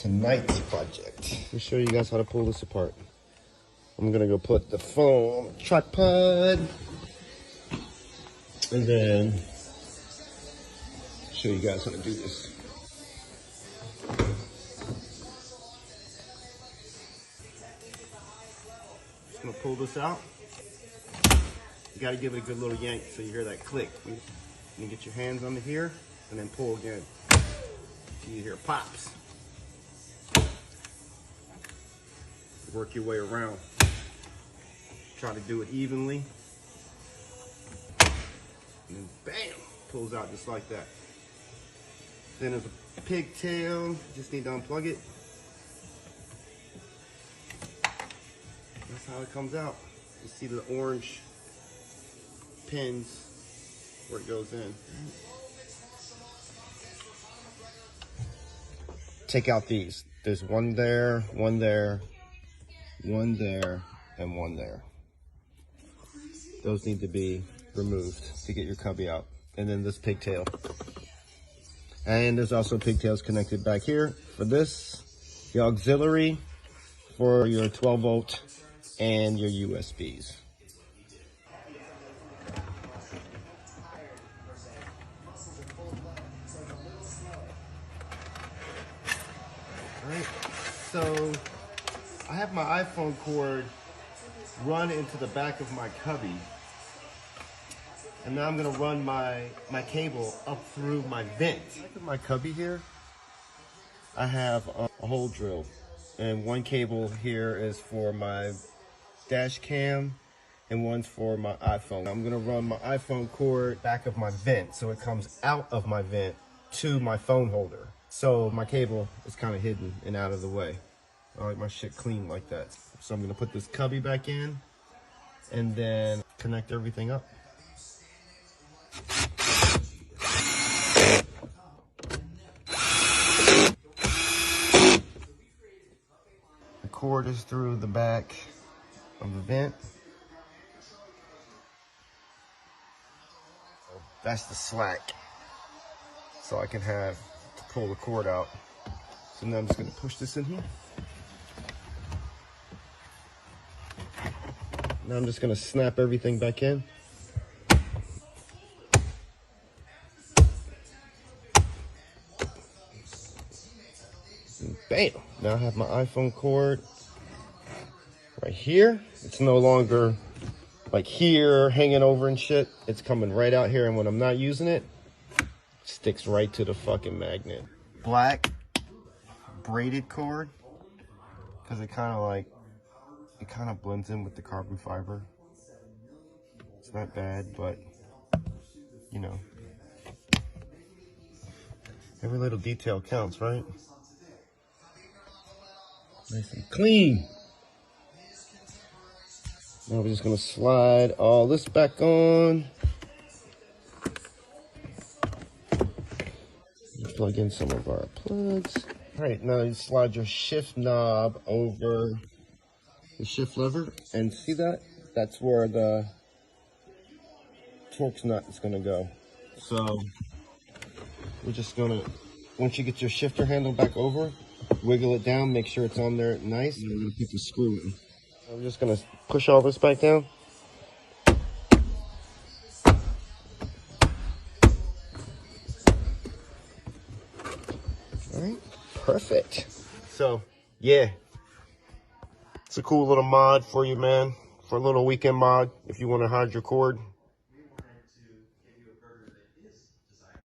tonight's project. Let me show you guys how to pull this apart. I'm gonna go put the phone on the tripod, and then show you guys how to do this. Just gonna pull this out. You gotta give it a good little yank so you hear that click. You get your hands under here and then pull again. You hear pops. Work your way around. Try to do it evenly. And then bam, pulls out just like that. Then there's a pigtail, just need to unplug it. That's how it comes out. You see the orange pins where it goes in. Take out these. There's one there, one there, one there, and one there. Those need to be removed to get your cubby out. And then this pigtail. And there's also pigtails connected back here for this, the auxiliary for your 12 volt and your USBs. Alright, so I have my iPhone cord run into the back of my cubby. And now I'm gonna run my cable up through my vent. Look at my cubby here. I have a hole drill, and one cable here is for my dash cam, and one's for my iPhone. I'm gonna run my iPhone cord back of my vent, so it comes out of my vent to my phone holder. So my cable is kind of hidden and out of the way. I like my shit clean like that. So I'm gonna put this cubby back in, and then connect everything up. The cord is through the back of the vent. That's the slack. So I can have to pull the cord out. So now I'm just gonna push this in here. Now I'm just gonna snap everything back in. And bam! Now I have my iPhone cord right here. It's no longer like here, hanging over and shit. It's coming right out here, and when I'm not using it, it sticks right to the fucking magnet. Black braided cord, because it kind of blends in with the carbon fiber. It's not bad, but you know, every little detail counts, right? Nice and clean. Now we're just gonna slide all this back on. Plug in some of our plugs. All right, now you slide your shift knob over the shift lever, and see that? That's where the Torx nut is gonna go. So we're just gonna, once you get your shifter handle back over, wiggle it down, make sure it's on there nice, and we're gonna put the screw in. I'm just gonna push all this back down. All right, perfect. So yeah, it's a cool little mod for you, man, for a little weekend mod if you want to hide your cord.